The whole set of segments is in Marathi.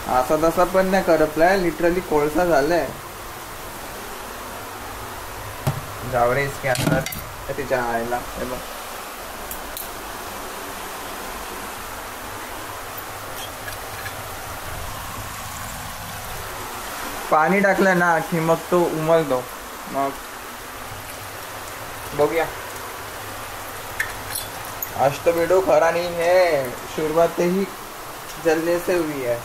असा तसा पण नाही करपलाय, लिटरली कोळसा झालाय. जाऊ रे इसके अंदर तिच्या आईला. हे बघ पाणी टाकलं ना की मग तो उमलतो. मग बघूया. आज तो वीडियो खरा नहीं है, शुरुआत ही जलने से हुई है.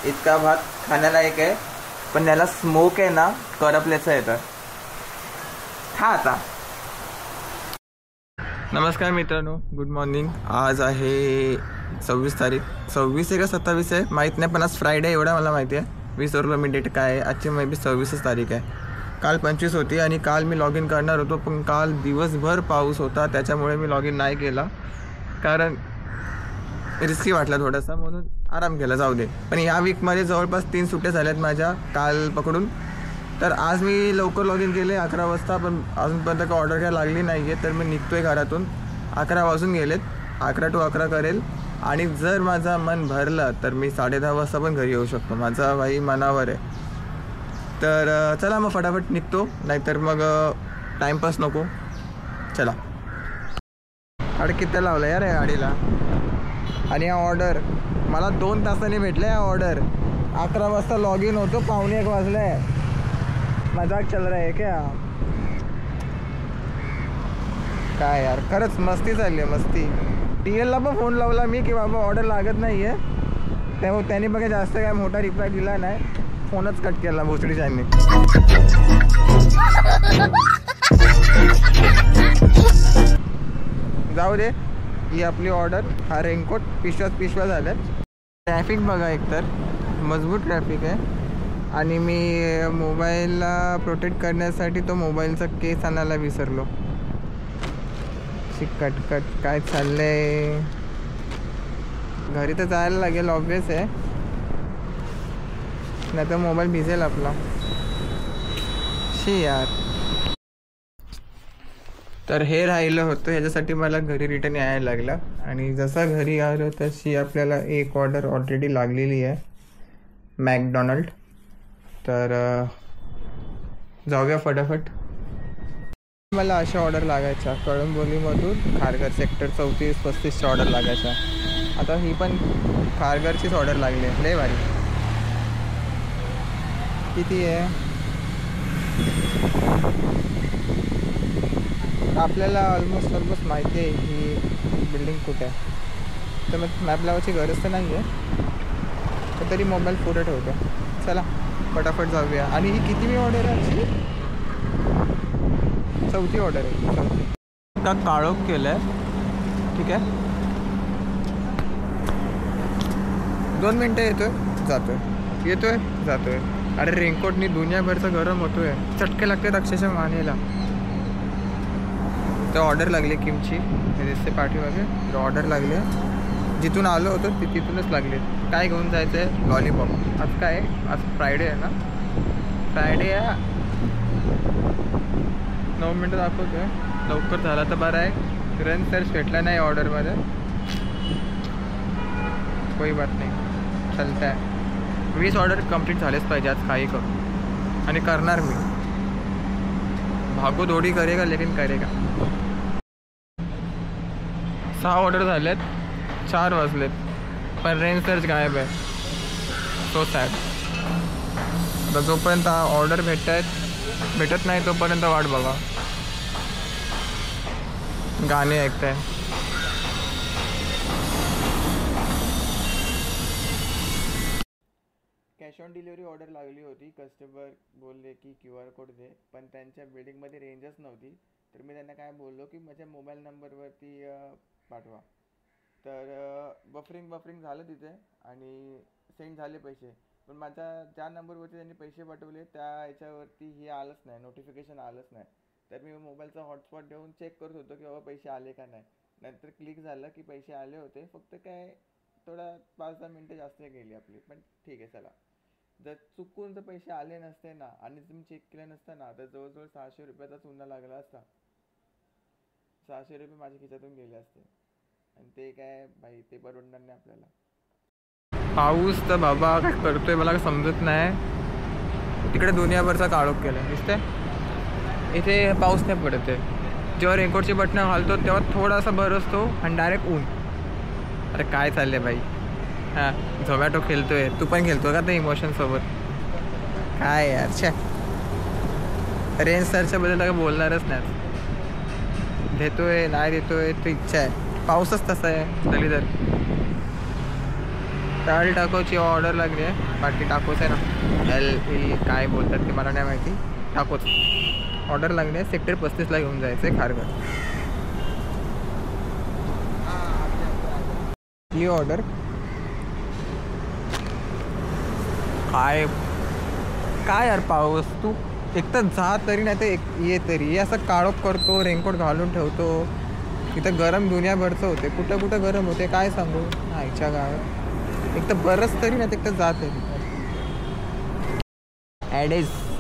इतका भात खाण्यालायक आहे, पण त्याला स्मोक आहे ना करपल्याचं येतं. हा आता. नमस्कार मित्रांनो, गुड मॉर्निंग. आज आहे 26 तारीख. 26 आहे का 27 आहे माहीत नाही, पण आज फ्रायडे एवढा मला माहिती आहे. विसरलो मी डेट काय आहे. आजची मे बी 26 तारीख आहे. काल 25 होती आणि काल मी लॉग इन करणार होतो, पण काल दिवसभर पाऊस होता, त्याच्यामुळे मी लॉग इन नाही केला. कारण रिस्की वाटला थोडासा, म्हणून आराम केला. जाऊ दे. पण या वीकमध्ये जवळपास 3 सुट्ट्या झाल्यात माझ्या काल पकडून. तर आज मी लवकर लॉग इन केले 11 वाजता, पण अजूनपर्यंत काही ऑर्डर काय लागली नाही आहे. तर मी निघतो आहे घरातून. 11 वाजून गेलेत. 11 to 11 करेल. आणि जर माझं मन भरलं तर मी 10:30 वाजता पण घरी येऊ शकतो. माझा भाई मनावर आहे. तर चला मग फटाफट निघतो, नाहीतर मग टाईमपास नको. चला. किती लावलं यार या गाडीला. आणि हा ऑर्डर मला 2 तासांनी भेटला. हा ऑर्डर 11 वाजता लॉग इन होतो, 12:45 वाजले. मजाक चल रहा है क्या. काय यार, खरंच मस्ती चालली आहे, मस्ती. TL ला पण फोन लावला मी की बाबा ऑर्डर लागत नाही आहे. त्यामुळे त्यांनी बघा जास्त काय मोठा रिप्लाय दिला नाही, फोनच कट केला भोसडीच्यांनी. जाऊ दे. ही आपली ऑर्डर. हा रेनकोट पिशव्या झाल्यात. ट्रॅफिक बघा, एकतर मजबूत ट्रॅफिक आहे. आणि मी मोबाईलला प्रोटेक्ट करण्यासाठी तो मोबाईलचा केस आणायला विसरलो. कटकट काय चाललंय. घरी तर जायला लागेल ऑब्वियस आहे, नाही तर मोबाईल भिजेल आपला. शी यार. तर हे राहिलं होतं, ह्याच्यासाठी मला घरी रिटर्न यायला लागलं. आणि जसं घरी आलो तशी आपल्याला एक ऑर्डर ऑलरेडी लागलेली आहे, मॅकडॉनल्ड. तर जाऊया फटाफट. मला अशा ऑर्डर लागायच्या कळंबोलीमधून खारघर सेक्टर 34-35च्या ऑर्डर लागायच्या. आता ही पण खारघरचीच ऑर्डर लागली आहे. लय भारी. किती आहे आपल्याला ऑलमोस्ट माहिती आहे ही बिल्डिंग कुठे आहे, तर मग मॅप लावायची गरज तर नाही आहे, तर तरी मोबाईल पुढे ठेवतो. चला फटाफट जाऊया. आणि ही किती मी ऑर्डर आहे ॲक्च्युली, 4थी ऑर्डर आहे. 4थी. आता काळोख केलं आहे. ठीक आहे, 2 मिनटं येतोय जातोय. अरे रेनकोटनी दुनियाभरचं गरम होतोय, चटके लागतात अक्षरशः मानेला. तर ऑर्डर लागली किमची, दिसते पाठीमागे ऑर्डर लागली. जिथून आलो होतो तिथूनच लागले. काय घेऊन जायचं आहे, लॉलीपॉप. आज काय आहे, आज फ्रायडे आहे ना. फ्रायडे आहे. 9 मिनटं दाखवतोय. लवकर झाला तर बरं आहे. रन सर्च भेटला नाही ऑर्डरमध्ये, कोई बात नाही, चलता आहे. 20 ऑर्डर कंप्लीट झालेच पाहिजे आज काही करू, आणि करणार मी. भागो दौड़ी करेगा लेकिन करेगा. 6 ऑर्डर झालेत, 4 वाजलेत, पण रेंज सर्च गायब आहे. So sad. आता जोपर्यंत ऑर्डर भेटत नाही तोपर्यंत वाट बघा. गाणे ऐकताय. कॅश ऑन डिलिव्हरी ऑर्डर लागली होती. कस्टमर बोलले की QR कोड दे, पण त्यांच्या बिल्डिंगमध्ये रेंजच नव्हती. तर मी त्यांना काय बोललो की माझ्या मोबाईल नंबरवरती पाठवा. तर बफरिंग झालं तिथे आणि सेंड झाले पैसे. पण माझ्या ज्या नंबरवरती त्यांनी पैसे पाठवले त्या याच्यावरती हे आलंच नाही, नोटिफिकेशन आलंच नाही. तर मी मोबाईलचा हॉटस्पॉट देऊन चेक करत होतो की बाबा पैसे आले का नाही. नंतर क्लिक झालं की पैसे आले होते, फक्त काय थोडा 5-10 मिनटं जास्त गेली आपली, पण ठीक आहे चला. जर चुकून जर पैसे आले नसते ना आणि तुम्ही चेक केलं नसतं ना, तर जवळजवळ 600 रुपयाचा चुना लागला असता. 600 रुपये माझ्या खिशातून गेले असते. आणि ते काय भाई ते परवडणार नाही आपल्याला. पाऊस तर बाबा काय करतोय मला काय समजत नाही. तिकडे दुनियाभरचा काळोख केला दिसतंय, इथे पाऊस नाही पडत आहे. जेव्हा रेनकोटची बटणं घालतो तेव्हा थोडासा बरसतो आणि डायरेक्ट ऊन. अरे काय चाललंय भाई. हां झोमॅटो खेळतोय, तू पण खेळतो का ते इमोशनसोबत? काय यार छे. रेंज सरच्या बद्दल काय बोलणारच नाही. देतोय नाही देतोय तो इच्छा आहे. पाऊसच तसा आहे दलिदर. टाळ टाकोची ऑर्डर लागली आहे. बाकी टाकोच आहे ना, एल काय बोलतात ते मला नाही माहिती. टाकोच ऑर्डर लागली आहे. सेक्टर 35ला घेऊन जायचं आहे खारघर. ही ऑर्डर काय काय यार पाऊस. तू एक तर जा तरी नाही तर ये तरी. हे असं काळोख करतो, रेनकोट घालून ठेवतो. इथं गरम दुनियाभरचं होते, कुठं कुठं गरम होते काय सांगू आईच्या गावात. एक तर बरंच तरी नाही तर एक तर जा तरी.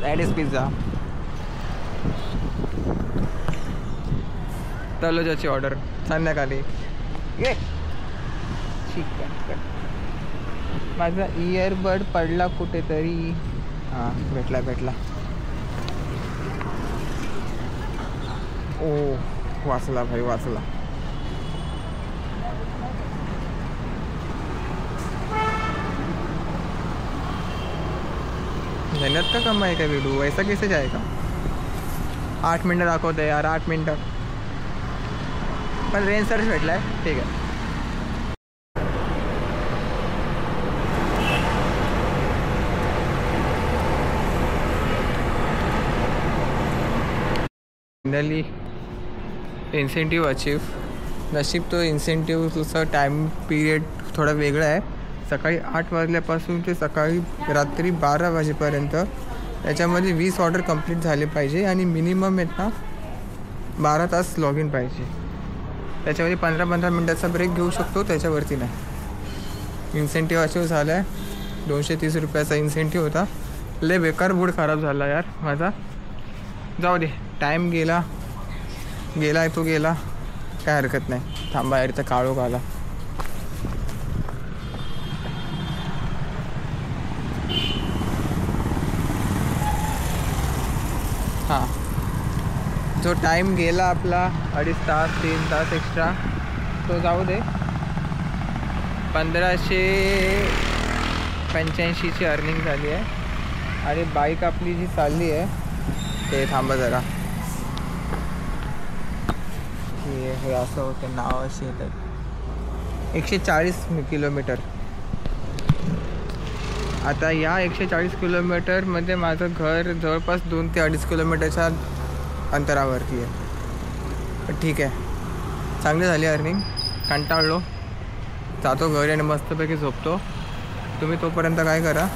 ॲडेस पिझ्झा तलोजाची ऑर्डर संध्याकाळी. ये ठीक आहे. माझा इयरबड पडला कुठेतरी. हां भेटला. ओ वाचला भाई वाचला. मेहनत का कमाई का वीडियो ऐसा कैसे जाएगा. 8 मिनटं दाखवते यार, 8 मिनटं. पण रेंज सर्च भेटला आहे ठीक आहे. Finally incentive achieve. नशीब तो इन्सेंटिव्हचा टाईम पिरियड थोडा वेगळा आहे. सकाळी 8 वाजल्यापासून ते सकाळी रात्री 12 वाजेपर्यंत त्याच्यामध्ये 20 ऑर्डर कंप्लीट झाले पाहिजे आणि मिनिमम आहेत ना 12 तास लॉग इन पाहिजे. त्याच्यामध्ये 15-15 मिनटाचा ब्रेक घेऊ शकतो, त्याच्यावरती नाही. इन्सेंटिव्ह अचीव झाला आहे. 230 रुपयाचा इन्सेंटिव्ह होता. लय बेकार मूड खराब झाला यार माझा. जाऊ दे, टाईम गेला आहे तो गेला, काय हरकत नाही. थांबा यार, तर काळोख आला. हां जो टाईम गेला आपला 2.5 तास 3 तास एक्स्ट्रा तो जाऊ दे. 1585ची अर्निंग झाली आहे. आणि बाईक आपली जी चालली आहे ते थांबा जरा. हे असं होतं नाव असे येतात. 140 किलोमीटर. आता या 140 किलोमीटरमध्ये माझं घर जवळपास 2 ते 2.5 किलोमीटरच्या अंतरावरती आहे. पण ठीक आहे, चांगली झाली अर्निंग. कंटाळलो, जातो घरी आणि मस्तपैकी झोपतो. तुम्ही तोपर्यंत काय करा,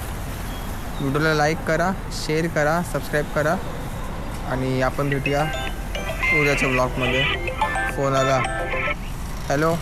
व्हिडिओला लाईक करा, शेअर करा, सबस्क्राईब करा. आणि आपण भेटूया उद्याच्या ब्लॉगमध्ये. फोन आला. हॅलो.